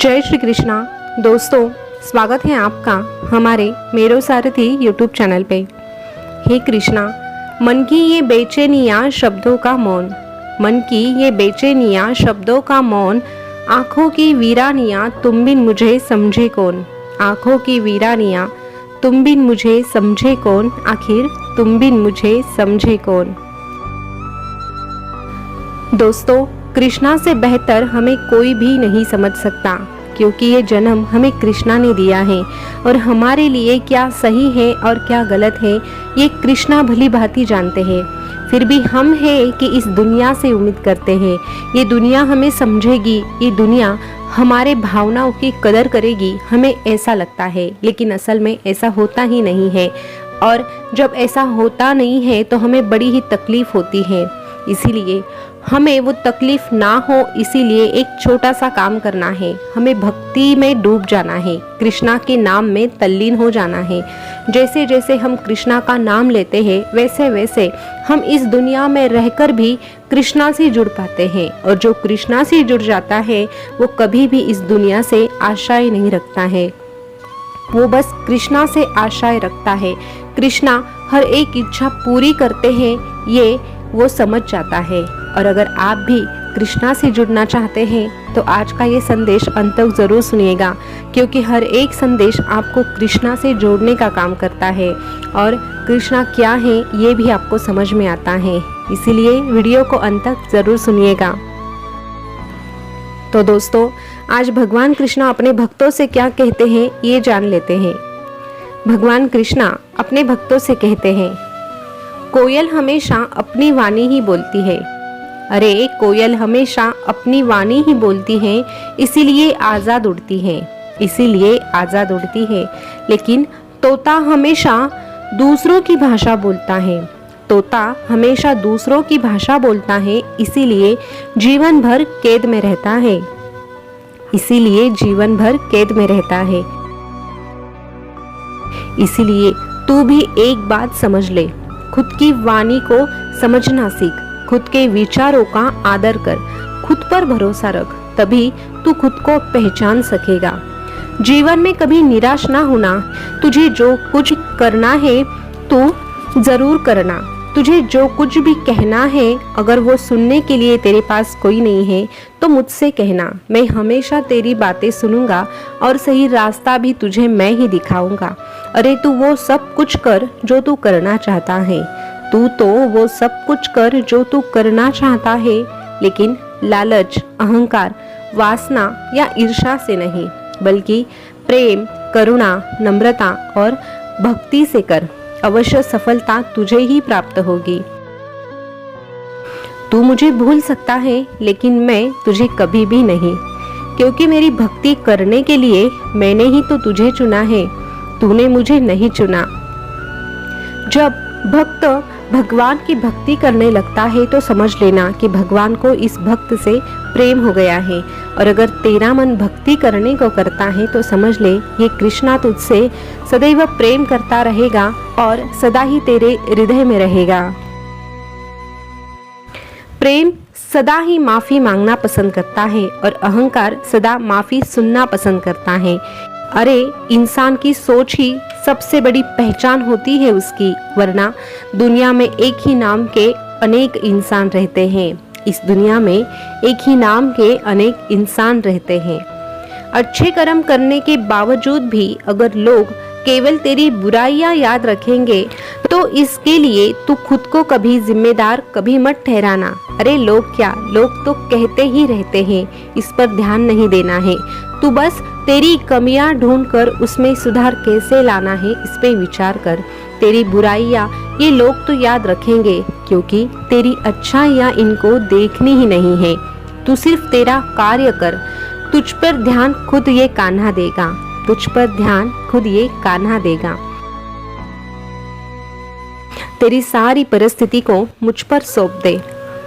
जय श्री कृष्णा। दोस्तों, स्वागत है आपका हमारे मेरो सारथी यूट्यूब चैनल पे। हे कृष्णा, मन की ये बेचैनियाँ शब्दों का मौन, मन की ये बेचैनियाँ शब्दों का मौन, आँखों की वीरानियाँ तुम बिन मुझे समझे कौन, आँखों की वीरानियाँ तुम बिन मुझे समझे कौन, आखिर तुम बिन मुझे समझे कौन। दोस्तों, कृष्णा से बेहतर हमें कोई भी नहीं समझ सकता, क्योंकि ये जन्म हमें कृष्णा ने दिया है और हमारे लिए क्या सही है और क्या गलत है ये कृष्णा भली भांति जानते हैं। फिर भी हम हैं कि इस दुनिया से उम्मीद करते हैं ये दुनिया हमें समझेगी, ये दुनिया हमारे भावनाओं की कदर करेगी, हमें ऐसा लगता है, लेकिन असल में ऐसा होता ही नहीं है। और जब ऐसा होता नहीं है तो हमें बड़ी ही तकलीफ होती है। इसीलिए हमें वो तकलीफ ना हो, इसीलिए एक छोटा सा काम करना है, हमें भक्ति में डूब जाना है, कृष्णा के नाम में तल्लीन हो जाना है। जैसे जैसे हम कृष्णा का नाम लेते हैं वैसे वैसे हम इस दुनिया में रहकर भी कृष्णा से जुड़ पाते हैं, और जो कृष्णा से जुड़ जाता है वो कभी भी इस दुनिया से आशाएं नहीं रखता है, वो बस कृष्णा से आशाएं रखता है। कृष्णा हर एक इच्छा पूरी करते हैं, ये वो समझ जाता है। और अगर आप भी कृष्णा से जुड़ना चाहते हैं तो आज का ये संदेश अंत तक जरूर सुनिएगा, क्योंकि हर एक संदेश आपको कृष्णा से जोड़ने का काम करता है और कृष्णा क्या है ये भी आपको समझ में आता है। इसीलिए वीडियो को अंत तक जरूर सुनिएगा। तो दोस्तों, आज भगवान कृष्णा अपने भक्तों से क्या कहते हैं ये जान लेते हैं। भगवान कृष्णा अपने भक्तों से कहते हैं, कोयल हमेशा अपनी वाणी ही बोलती है। अरे, कोयल हमेशा अपनी वाणी ही बोलती है, इसीलिए आज़ाद उड़ती है, इसीलिए आज़ाद उड़ती है। लेकिन तोता हमेशा दूसरों की भाषा बोलता है, तोता हमेशा दूसरों की भाषा बोलता है, इसीलिए जीवन भर कैद में रहता है, इसीलिए जीवन भर कैद में रहता है। इसीलिए तू भी एक बात समझ ले, खुद की वाणी को समझना सीख, खुद के विचारों का आदर कर, खुद पर भरोसा रख, तभी तू खुद को पहचान सकेगा। जीवन में कभी निराश ना होना, तुझे जो कुछ करना है तू जरूर करना, तुझे जो कुछ भी कहना है अगर वो सुनने के लिए तेरे पास कोई नहीं है तो मुझसे कहना, मैं हमेशा तेरी बातें सुनूंगा और सही रास्ता भी तुझे मैं ही दिखाऊंगा। अरे, तू वो सब कुछ कर जो तू करना चाहता है, तू तो वो सब कुछ कर जो तू करना चाहता है, लेकिन लालच, अहंकार, वासना या ईर्ष्या से नहीं, बल्कि प्रेम, करुणा, नम्रता और भक्ति से कर। अवश्य सफलता तुझे ही प्राप्त होगी। तू मुझे भूल सकता है, लेकिन मैं तुझे कभी भी नहीं, क्योंकि मेरी भक्ति करने के लिए मैंने ही तो तुझे चुना है, तूने मुझे नहीं चुना। जब भक्त भगवान की भक्ति करने लगता है तो समझ लेना कि भगवान को इस भक्त से प्रेम हो गया है, और अगर तेरा मन भक्ति करने को करता है तो समझ ले ये कृष्णा तुझसे सदैव प्रेम करता रहेगा और सदा ही तेरे हृदय में रहेगा। प्रेम सदा ही माफी मांगना पसंद करता है और अहंकार सदा माफी सुनना पसंद करता है। अरे, इंसान की सोच ही सबसे बड़ी पहचान होती है उसकी, वरना दुनिया में एक ही नाम के अनेक इंसान रहते हैं, इस दुनिया में एक ही नाम के अनेक इंसान रहते हैं। अच्छे कर्म करने के बावजूद भी अगर लोग केवल तेरी बुराइयां याद रखेंगे तो इसके लिए तू खुद को कभी जिम्मेदार कभी मत ठहराना। अरे, लोग क्या, लोग तो कहते ही रहते हैं, इस पर ध्यान नहीं देना है। तू बस तेरी कमियां ढूंढकर उसमें सुधार कैसे लाना है इस पे विचार कर। तेरी बुराइयां ये लोग तो याद रखेंगे, क्योंकि तेरी अच्छाइयां इनको देखनी ही नहीं है। तू सिर्फ तेरा कार्य कर, तुझ पर ध्यान खुद ये कान्हा देगा, तुझ पर ध्यान खुद ये कान्हा देगा। तेरी सारी परिस्थिति को मुझ पर सौंप दे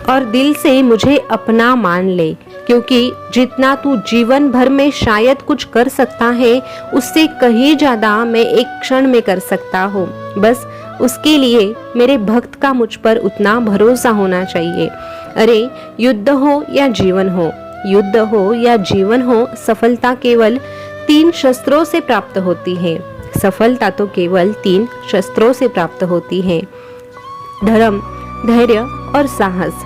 और दिल से मुझे अपना मान ले, क्योंकि जितना तू जीवन भर में शायद कुछ कर सकता है उससे कहीं ज्यादा मैं एक क्षण में कर सकता हूँ। बस उसके लिए मेरे भक्त का मुझ पर उतना भरोसा होना चाहिए। अरे, युद्ध हो या जीवन हो, युद्ध हो या जीवन हो, सफलता केवल 3 शस्त्रों से प्राप्त होती है। सफलता तो केवल 3 शस्त्रों से प्राप्त होती है, धर्म, धैर्य और साहस।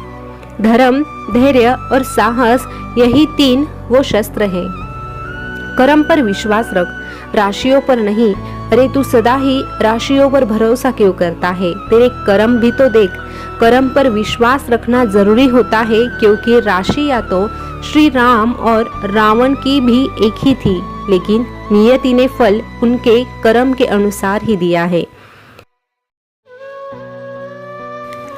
धर्म, धैर्य और साहस, यही 3 वो शस्त्र हैं। कर्म पर विश्वास रख, राशियों पर नहीं। अरे तू सदा ही राशियों पर भरोसा क्यों करता है? तेरे कर्म भी तो देख। कर्म पर विश्वास रखना जरूरी होता है, क्योंकि राशि या तो श्री राम और रावण की भी एक ही थी, लेकिन नियति ने फल उनके कर्म के अनुसार ही दिया है।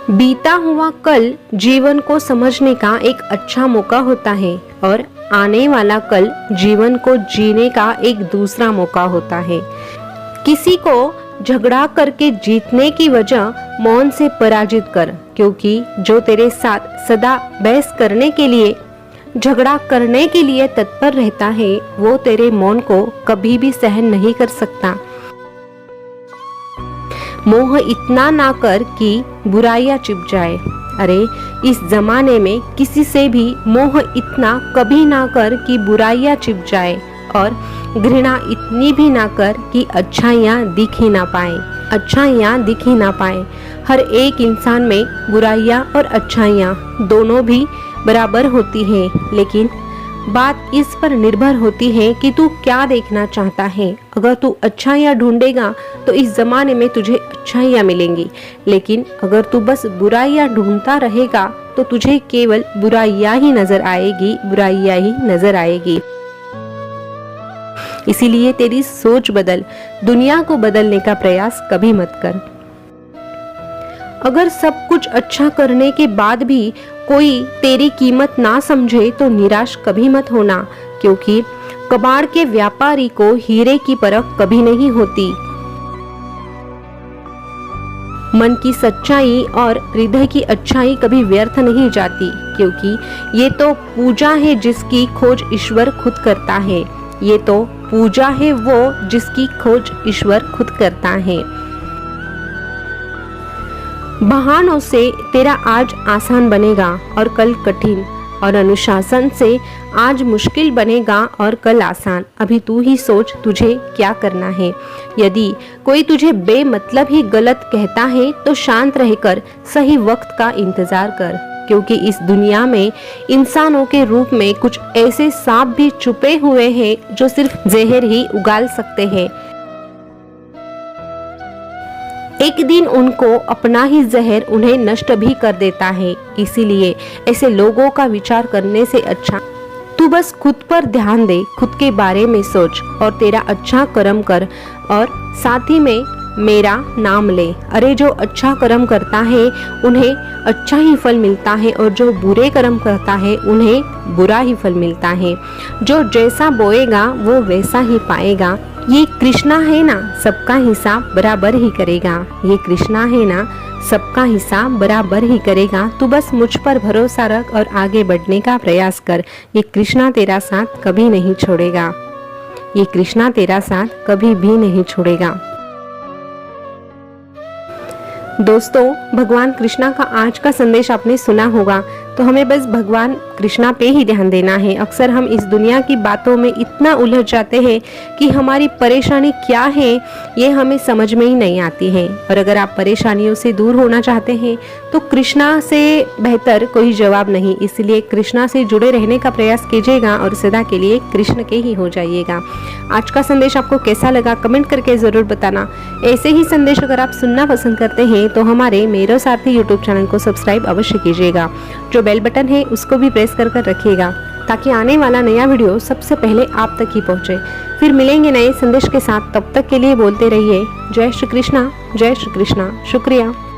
बीता हुआ कल जीवन को समझने का एक अच्छा मौका होता है, और आने वाला कल जीवन को जीने का एक दूसरा मौका होता है। किसी को झगड़ा करके जीतने की वजह मौन से पराजित कर, क्योंकि जो तेरे साथ सदा बहस करने के लिए, झगड़ा करने के लिए तत्पर रहता है, वो तेरे मौन को कभी भी सहन नहीं कर सकता। मोह इतना ना कर कि बुराइयां छिप जाए। अरे इस जमाने में किसी से भी मोह इतना कभी ना कर कि बुराइयां छिप जाए, और घृणा इतनी भी ना कर कि अच्छाइयां दिख ही ना पाए। अच्छाइयां दिख ही ना पाए। हर एक इंसान में बुराइयां और अच्छाइयां दोनों भी बराबर होती हैं, लेकिन बात इस पर निर्भर होती है कि तू क्या देखना चाहता है। अगर तू अच्छाइयां ढूंढेगा तो इस जमाने में तुझे अच्छाइयां मिलेंगी, लेकिन अगर तू बस बुराइयां ढूंढता रहेगा तो तुझे केवल बुराइयां ही नजर आएगी, बुराइयां ही नजर आएगी। इसीलिए तेरी सोच बदल, दुनिया को बदलने का प्रयास कभी मत कर। अगर सब कुछ अच्छा करने के बाद भी कोई तेरी कीमत ना समझे तो निराश कभी मत होना, क्योंकि कबाड़ के व्यापारी को हीरे की परख कभी नहीं होती। मन की सच्चाई और हृदय की अच्छाई कभी व्यर्थ नहीं जाती, क्योंकि ये तो पूजा है जिसकी खोज ईश्वर खुद करता है। ये तो पूजा है वो जिसकी खोज ईश्वर खुद करता है। बहानों से तेरा आज आसान बनेगा और कल कठिन, और अनुशासन से आज मुश्किल बनेगा और कल आसान। अभी तू ही सोच तुझे क्या करना है। यदि कोई तुझे बेमतलब ही गलत कहता है तो शांत रहकर सही वक्त का इंतजार कर, क्योंकि इस दुनिया में इंसानों के रूप में कुछ ऐसे सांप भी छुपे हुए हैं जो सिर्फ जहर ही उगाल सकते हैं। एक दिन उनको अपना ही जहर उन्हें नष्ट भी कर देता है। इसीलिए ऐसे लोगों का विचार करने से अच्छा तू बस खुद पर ध्यान दे, खुद के बारे में सोच और तेरा अच्छा कर्म कर, और साथ ही में मेरा नाम ले। अरे जो अच्छा कर्म करता है उन्हें अच्छा ही फल मिलता है, और जो बुरे कर्म करता है उन्हें बुरा ही फल मिलता है। जो जैसा बोएगा वो वैसा ही पाएगा। ये कृष्णा है ना, सबका हिसाब बराबर ही करेगा। ये कृष्णा है ना, सबका हिसाब बराबर ही करेगा। तू बस मुझ पर भरोसा रख और आगे बढ़ने का प्रयास कर। ये कृष्णा तेरा साथ कभी नहीं छोड़ेगा। ये कृष्णा तेरा साथ कभी भी नहीं छोड़ेगा। दोस्तों, भगवान कृष्णा का आज का संदेश आपने सुना होगा, तो हमें बस भगवान कृष्णा पे ही ध्यान देना है। अक्सर हम इस दुनिया की बातों में इतना उलझ जाते हैं कि हमारी परेशानी क्या है ये हमें समझ में ही नहीं आती है। और अगर आप परेशानियों से दूर होना चाहते हैं तो कृष्णा से बेहतर कोई जवाब नहीं। इसलिए कृष्णा से जुड़े रहने का प्रयास कीजिएगा और सदा के लिए कृष्ण के ही हो जाइएगा। आज का संदेश आपको कैसा लगा कमेंट करके ज़रूर बताना। ऐसे ही संदेश अगर आप सुनना पसंद करते हैं तो हमारे मेरो सारथी यूट्यूब चैनल को सब्सक्राइब अवश्य कीजिएगा। जो बेल बटन है उसको भी प्रेस कर रखिएगा, ताकि आने वाला नया वीडियो सबसे पहले आप तक ही पहुंचे। फिर मिलेंगे नए संदेश के साथ, तब तक के लिए बोलते रहिए जय श्री कृष्णा, जय श्री कृष्णा। शुक्रिया।